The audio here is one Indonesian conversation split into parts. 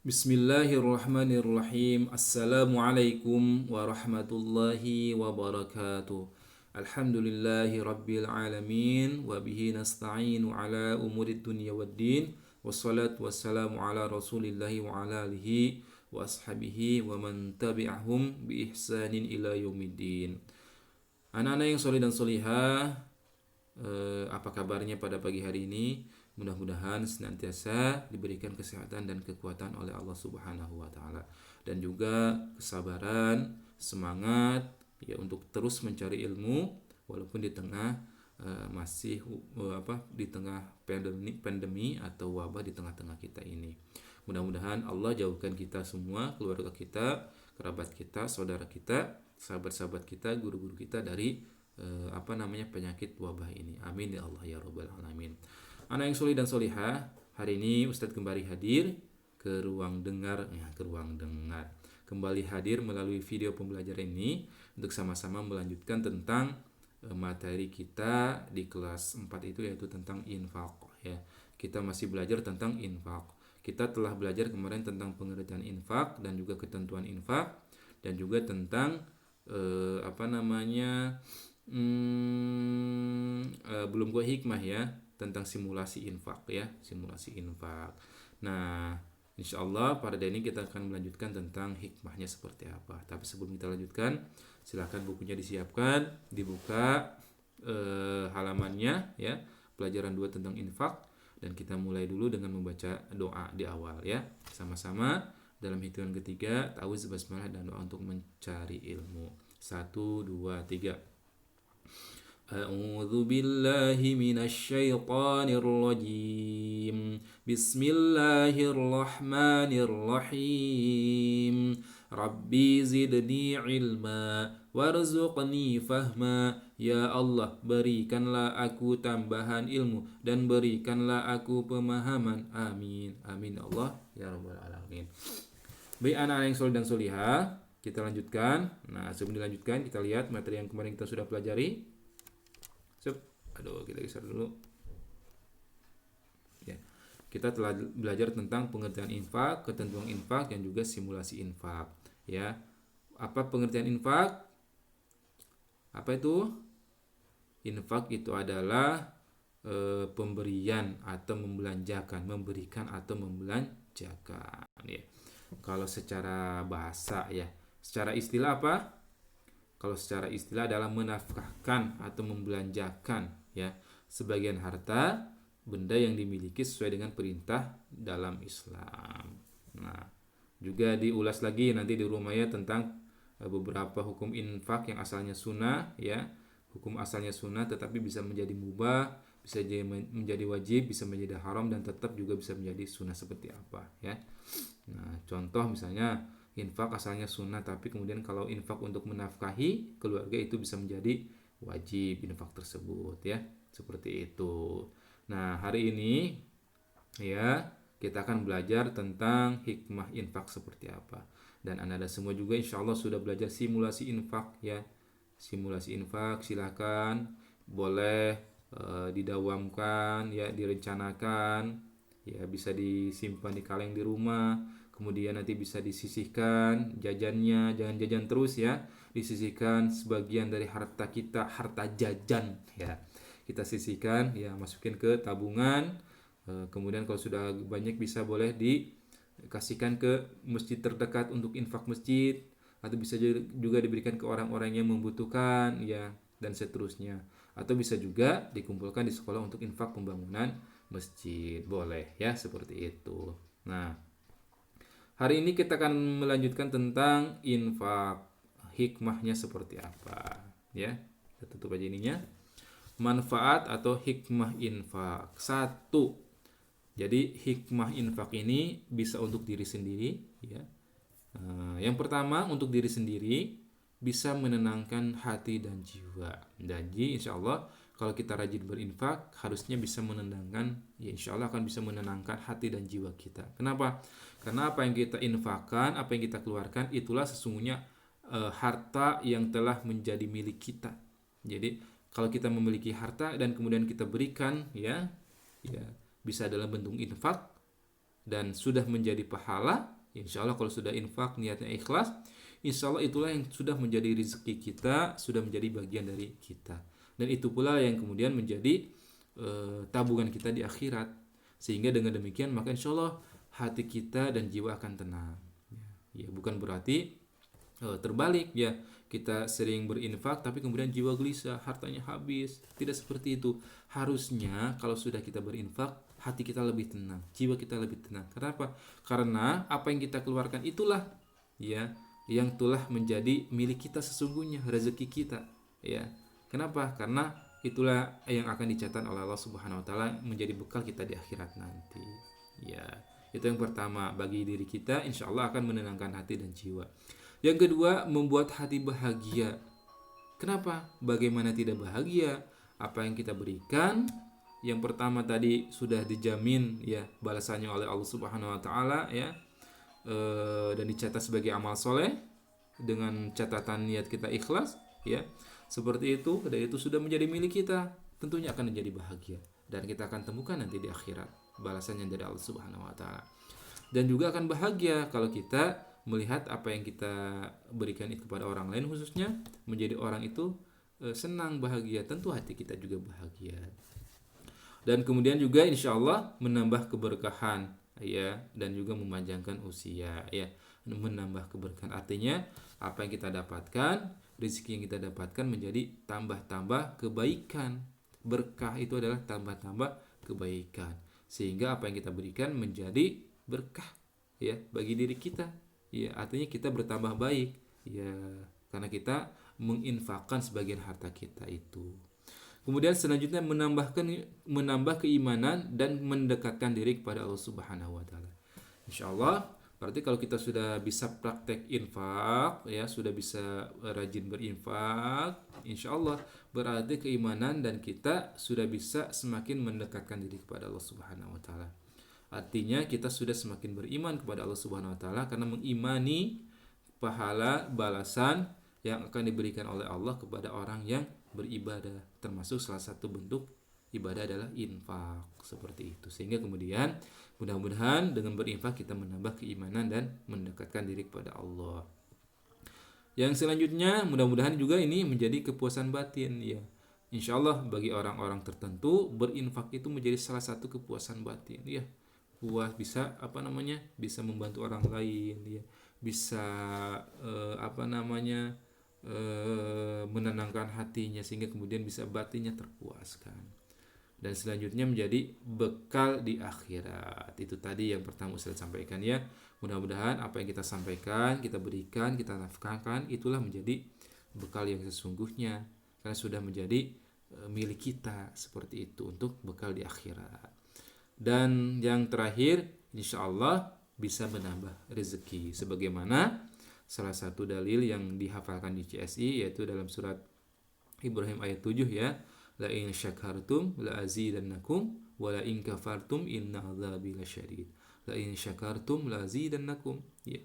Bismillahirrahmanirrahim. Assalamualaikum warahmatullahi wabarakatuh. Alhamdulillahi rabbil alamin. Wabihi nasta'inu ala umurid dunya waddin. Wassalatu wassalamu ala rasulillahi wa ala alihi wa ashabihi wa man tabi'ahum bi ihsanin ila yaumiddin. Anak-anak yang soleh dan solihah, apa kabarnya pada pagi hari ini? Mudah-mudahan senantiasa diberikan kesehatan dan kekuatan oleh Allah Subhanahu wa taala, dan juga kesabaran, semangat ya untuk terus mencari ilmu walaupun di tengah masih di tengah pandemi atau wabah di tengah-tengah kita ini. Mudah-mudahan Allah jauhkan kita semua, keluarga kita, kerabat kita, saudara kita, sahabat-sahabat kita, guru-guru kita dari penyakit wabah ini. Amin ya Allah ya rabbal alamin. Anak yang solih dan solihah, hari ini Ustadz kembali hadir ke ruang dengar, kembali hadir melalui video pembelajaran ini untuk sama-sama melanjutkan tentang materi kita di kelas 4 itu, yaitu tentang infak ya. Kita masih belajar tentang infak. Kita telah belajar kemarin tentang pengertian infak dan juga ketentuan infak, dan juga tentang belum gue hikmah ya, tentang simulasi infak ya, simulasi infak. Nah, insya Allah pada ini kita akan melanjutkan tentang hikmahnya seperti apa. Tapi sebelum kita lanjutkan, silakan bukunya disiapkan, dibuka halamannya ya, pelajaran 2 tentang infak, dan kita mulai dulu dengan membaca doa di awal ya. Sama-sama dalam hitungan ketiga, ta'awudz, basmalah, dan doa untuk mencari ilmu. 1, 2, 3. A'udzu billahi minasy syaithanir rajim. Bismillahirrahmanirrahim. Rabbi zidni ilma warzuqni fahma. Ya Allah, berikanlah aku tambahan ilmu dan berikanlah aku pemahaman. Amin. Amin Allah ya rabbal alamin. Baik anak-anak yang soleh dan solihah, kita lanjutkan. Nah, sebelum dilanjutkan, kita lihat materi yang kemarin kita sudah pelajari. Kita geser dulu. Ya. Kita telah belajar tentang pengertian infak, ketentuan infak, dan juga simulasi infak. Ya. Apa pengertian infak? Apa itu? Infak itu adalah pemberian atau membelanjakan, memberikan atau membelanjakan. Ya. Kalau secara bahasa ya, secara istilah apa? Kalau secara istilah adalah menafkahkan atau membelanjakan ya sebagian harta benda yang dimiliki sesuai dengan perintah dalam Islam. Nah, juga diulas lagi nanti di rumah ya tentang beberapa hukum infak yang asalnya sunnah ya. Hukum asalnya sunnah tetapi bisa menjadi mubah, bisa menjadi wajib, bisa menjadi haram, dan tetap juga bisa menjadi sunnah seperti apa ya. Nah, contoh misalnya infak asalnya sunnah, tapi kemudian kalau infak untuk menafkahi keluarga itu bisa menjadi wajib infak tersebut ya, seperti itu. Nah, hari ini ya kita akan belajar tentang hikmah infak seperti apa, dan anda semua juga insya Allah sudah belajar simulasi infak ya. Simulasi infak silakan boleh didawamkan ya, direncanakan ya, bisa disimpan di kaleng di rumah. Kemudian nanti bisa disisihkan jajannya, jangan jajan terus ya. Disisihkan sebagian dari harta kita, harta jajan ya. Kita sisihkan ya, masukin ke tabungan. Kemudian kalau sudah banyak bisa boleh dikasihkan ke masjid terdekat untuk infak masjid, atau bisa juga diberikan ke orang-orang yang membutuhkan ya, dan seterusnya. Atau bisa juga dikumpulkan di sekolah untuk infak pembangunan masjid, boleh ya, seperti itu. Nah, hari ini kita akan melanjutkan tentang infak, hikmahnya seperti apa ya. Kita tutup aja ininya. Manfaat atau hikmah infak. 1. Jadi hikmah infak ini bisa untuk diri sendiri ya. Yang pertama, untuk diri sendiri bisa menenangkan hati dan jiwa. Jadi insya Allah kalau kita rajin berinfak, harusnya bisa menenangkan, ya insya Allah akan bisa menenangkan hati dan jiwa kita. Kenapa? Karena apa yang kita infakkan, apa yang kita keluarkan, itulah sesungguhnya harta yang telah menjadi milik kita. Jadi kalau kita memiliki harta dan kemudian kita berikan ya bisa dalam bentuk infak dan sudah menjadi pahala, Insya Allah kalau sudah infak niatnya ikhlas, insya Allah itulah yang sudah menjadi rezeki kita, sudah menjadi bagian dari kita. Dan itu pula yang kemudian menjadi tabungan kita di akhirat. Sehingga dengan demikian maka insya Allah hati kita dan jiwa akan tenang. Ya, bukan berarti terbalik ya, kita sering berinfak tapi kemudian jiwa gelisah, hartanya habis. Tidak seperti itu. Harusnya kalau sudah kita berinfak, hati kita lebih tenang, jiwa kita lebih tenang. Kenapa? Karena apa yang kita keluarkan itulah ya yang telah menjadi milik kita sesungguhnya, rezeki kita ya. Kenapa? Karena itulah yang akan dicatat oleh Allah Subhanahu wa taala menjadi bekal kita di akhirat nanti. Ya, itu yang pertama, bagi diri kita insya Allah akan menenangkan hati dan jiwa. Yang kedua, membuat hati bahagia. Kenapa? Bagaimana tidak bahagia? Apa yang kita berikan? Yang pertama tadi sudah dijamin ya balasannya oleh Allah Subhanahu wa taala ya. Dan dicatat sebagai amal soleh dengan catatan niat kita ikhlas ya. Seperti itu, dan itu sudah menjadi milik kita, tentunya akan menjadi bahagia dan kita akan temukan nanti di akhirat balasannya dari Allah Subhanahu wa taala. Dan juga akan bahagia kalau kita melihat apa yang kita berikan itu kepada orang lain, khususnya menjadi orang itu senang, bahagia, tentu hati kita juga bahagia. Dan kemudian juga insya Allah menambah keberkahan ya, dan juga memanjangkan usia ya, menambah keberkahan artinya apa yang kita dapatkan, rezeki yang kita dapatkan menjadi tambah-tambah kebaikan. Berkah itu adalah tambah-tambah kebaikan, sehingga apa yang kita berikan menjadi berkah ya bagi diri kita ya, artinya kita bertambah baik ya karena kita menginfakkan sebagian harta kita itu. Kemudian selanjutnya menambah keimanan dan mendekatkan diri kepada Allah Subhanahu wa taala. Insyaallah berarti kalau kita sudah bisa praktek infak ya, sudah bisa rajin berinfak, insyaallah berarti keimanan dan kita sudah bisa semakin mendekatkan diri kepada Allah Subhanahu wa taala. Artinya kita sudah semakin beriman kepada Allah Subhanahu wa taala karena mengimani pahala balasan yang akan diberikan oleh Allah kepada orang yang beribadah. Termasuk salah satu bentuk ibadah adalah infak, seperti itu. Sehingga kemudian mudah-mudahan dengan berinfak kita menambah keimanan dan mendekatkan diri kepada Allah. Yang selanjutnya mudah-mudahan juga ini menjadi kepuasan batin ya. Insya Allah bagi orang-orang tertentu berinfak itu menjadi salah satu kepuasan batin ya. Puas, bisa bisa membantu orang lain ya, bisa menenangkan hatinya sehingga kemudian bisa batinnya terpuaskan. Dan selanjutnya menjadi bekal di akhirat. Itu tadi yang pertama Ustaz sampaikan ya. Mudah-mudahan apa yang kita sampaikan, kita berikan, kita nafkahkan, itulah menjadi bekal yang sesungguhnya karena sudah menjadi milik kita, seperti itu untuk bekal di akhirat. Dan yang terakhir, insya Allah bisa menambah rezeki. Sebagaimana salah satu dalil yang dihafalkan di CSI yaitu dalam surat Ibrahim ayat 7 ya. La in syakartum la azidannakum wa la in kafartum inna adzabi lasyadid. La in syakartum la azidannakum. Ya.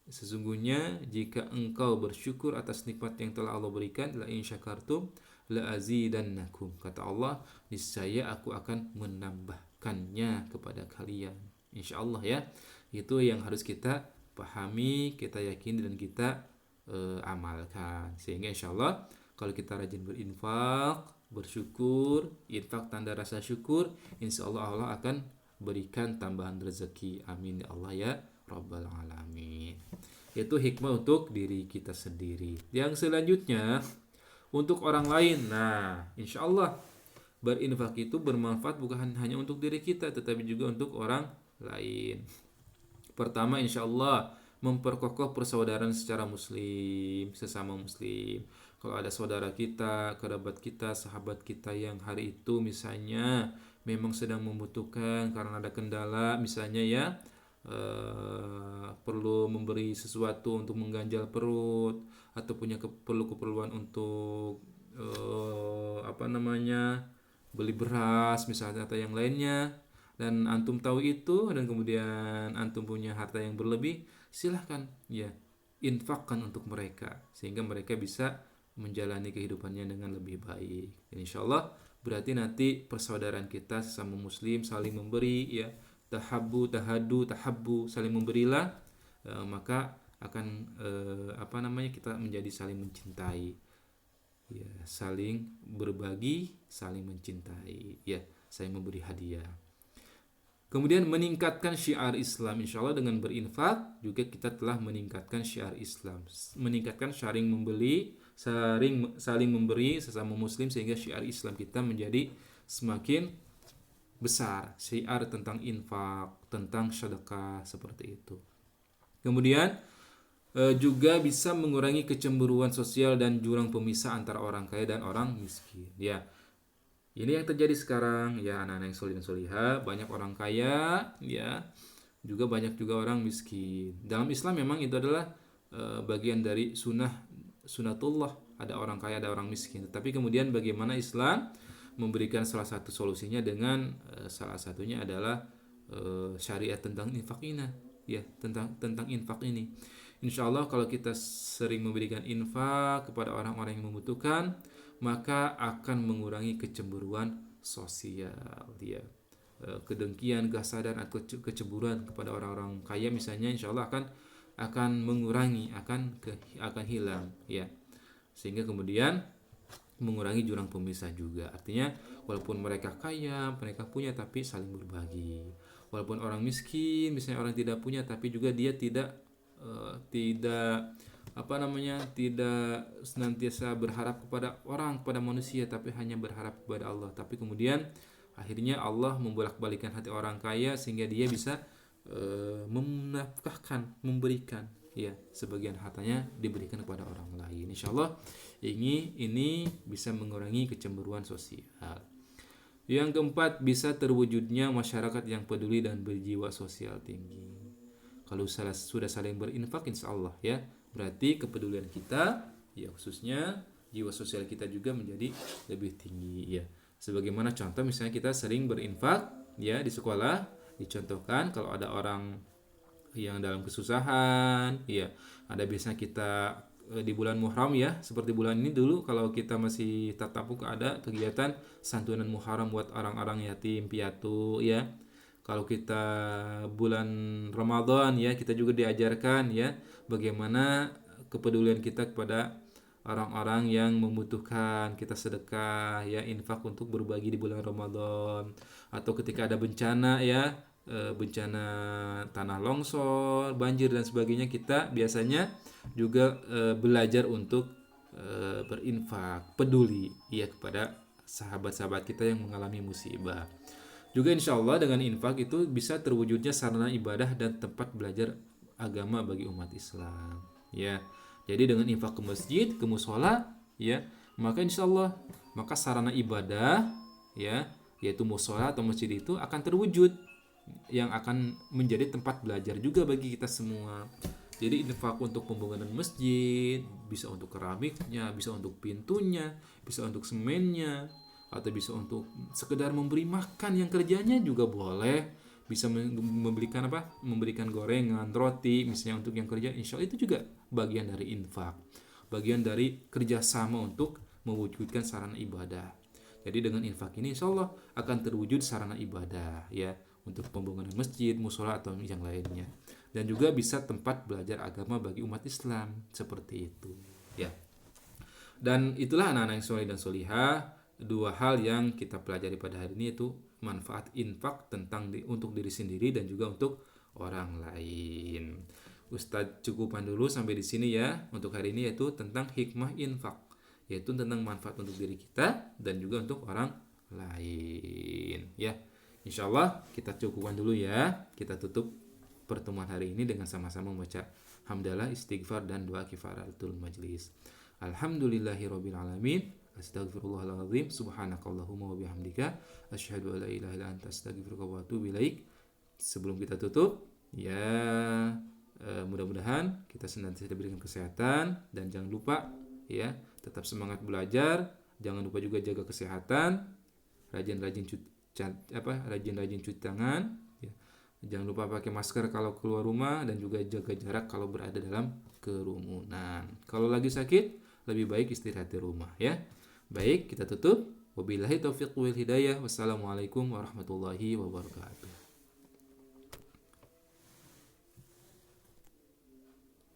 Sesungguhnya jika engkau bersyukur atas nikmat yang telah Allah berikan, la in syakartum la azidannakum. Kata Allah, niscaya aku akan menambahkannya kepada kalian. Insyaallah ya. Itu yang harus kita pahami, kita yakini dan kita amalkan. Sehingga insyaallah kalau kita rajin berinfak, bersyukur, infak tanda rasa syukur, insyaallah Allah akan berikan tambahan rezeki. Amin ya Allah ya Rabbal alamin. Itu hikmah untuk diri kita sendiri. Yang selanjutnya untuk orang lain. Nah, insyaallah berinfak itu bermanfaat bukan hanya untuk diri kita tetapi juga untuk orang lain. Pertama, insyaallah memperkokoh persaudaraan secara muslim, sesama muslim. Kalau ada saudara kita, kerabat kita, sahabat kita yang hari itu misalnya memang sedang membutuhkan karena ada kendala misalnya ya, perlu memberi sesuatu untuk mengganjal perut atau punya keperluan untuk beli beras misalnya atau yang lainnya, dan antum tahu itu dan kemudian antum punya harta yang berlebih, silahkan ya infakkan untuk mereka sehingga mereka bisa menjalani kehidupannya dengan lebih baik. Dan insyaallah berarti nanti persaudaraan kita sesama muslim saling memberi ya, tahabbu tahadu tahabbu, saling memberilah maka akan kita menjadi saling mencintai, ya, saling berbagi, saling mencintai, ya, saling memberi hadiah. Kemudian meningkatkan syiar Islam. Insya Allah dengan berinfak juga kita telah meningkatkan syiar Islam, meningkatkan saling membeli, saling memberi sesama muslim, sehingga syiar Islam kita menjadi semakin besar. Syiar tentang infak, tentang sedekah, seperti itu. Kemudian juga bisa mengurangi kecemburuan sosial dan jurang pemisah antara orang kaya dan orang miskin, ya. Ini yang terjadi sekarang, ya, anak-anak yang solih dan solihah, banyak orang kaya, ya, juga banyak juga orang miskin. Dalam Islam memang itu adalah bagian dari sunatullah, ada orang kaya, ada orang miskin. Tapi kemudian bagaimana Islam memberikan salah satu solusinya dengan salah satunya adalah syariat tentang infak ini, ya, tentang infak ini. Insya Allah kalau kita sering memberikan infak kepada orang-orang yang membutuhkan, maka akan mengurangi kecemburuan sosial, ya. Kedengkian, kehasadan atau kecemburuan kepada orang-orang kaya misalnya, insya Allah akan mengurangi, akan hilang, ya. Sehingga kemudian mengurangi jurang pemisah juga. Artinya walaupun mereka kaya, mereka punya, tapi saling berbagi. Walaupun orang miskin, misalnya orang tidak punya, tapi juga dia tidak tidak senantiasa berharap kepada orang, kepada manusia, tapi hanya berharap kepada Allah. Tapi kemudian akhirnya Allah membolak-balikan hati orang kaya sehingga dia bisa menafkahkan, memberikan, ya, sebagian hartanya diberikan kepada orang lain. Insyaallah ini bisa mengurangi kecemburuan sosial. Yang keempat, bisa terwujudnya masyarakat yang peduli dan berjiwa sosial tinggi. Kalau sudah saling berinfak, insya Allah, ya, berarti kepedulian kita, ya, khususnya jiwa sosial kita juga menjadi lebih tinggi, ya. Sebagaimana contoh misalnya kita sering berinfak, ya, di sekolah dicontohkan kalau ada orang yang dalam kesusahan, ya, ada biasanya kita di bulan Muharram, ya, seperti bulan ini dulu kalau kita masih tatap muka ada kegiatan santunan Muharram buat orang-orang yatim piatu, ya. Kalau kita bulan Ramadan, ya, kita juga diajarkan, ya, bagaimana kepedulian kita kepada orang-orang yang membutuhkan. Kita sedekah, ya, infak untuk berbagi di bulan Ramadan. Atau ketika ada bencana, ya, bencana tanah longsor, banjir dan sebagainya, kita biasanya juga belajar untuk berinfak, peduli, ya, kepada sahabat-sahabat kita yang mengalami musibah. Juga insya Allah dengan infak itu bisa terwujudnya sarana ibadah dan tempat belajar agama bagi umat Islam, ya. Jadi dengan infak ke masjid, ke musola, ya, maka insya Allah maka sarana ibadah, ya, yaitu musola atau masjid itu akan terwujud, yang akan menjadi tempat belajar juga bagi kita semua. Jadi infak untuk pembangunan masjid, bisa untuk keramiknya, bisa untuk pintunya, bisa untuk semennya, atau bisa untuk sekedar memberi makan yang kerjanya juga boleh, bisa memberikan gorengan, roti misalnya untuk yang kerja. Insya Allah itu juga bagian dari infak, bagian dari kerjasama untuk mewujudkan sarana ibadah. Jadi dengan infak ini insya Allah akan terwujud sarana ibadah, ya, untuk pembangunan masjid, musola atau yang lainnya, dan juga bisa tempat belajar agama bagi umat Islam, seperti itu, ya. Dan itulah anak-anak yang soleh dan solihah, dua hal yang kita pelajari pada hari ini, yaitu manfaat infak untuk diri sendiri dan juga untuk orang lain. Ustadz cukupan dulu sampai di sini, ya, untuk hari ini, yaitu tentang hikmah infak, yaitu tentang manfaat untuk diri kita dan juga untuk orang lain, ya. Insya Allah kita cukupkan dulu, ya. Kita tutup pertemuan hari ini dengan sama-sama membaca hamdalah, istighfar, dan doa kifaratul majlis. Alhamdulillahirabbil alamin. Astaghfirullahaladzim. Subhanakallahumma wa bihamdika asyhadu an la ilaha illa anta astaghfiruka wa atubu ilaik. Sebelum kita tutup, ya, mudah-mudahan kita senantiasa diberikan kesehatan, dan jangan lupa, ya, tetap semangat belajar. Jangan lupa juga jaga kesehatan, rajin-rajin cuci tangan, ya. Jangan lupa pakai masker kalau keluar rumah, dan juga jaga jarak kalau berada dalam kerumunan. Kalau lagi sakit, lebih baik istirahat di rumah, ya. Baik, kita tutup. Wabillahi taufiq wal hidayah. Wassalamualaikum warahmatullahi wabarakatuh.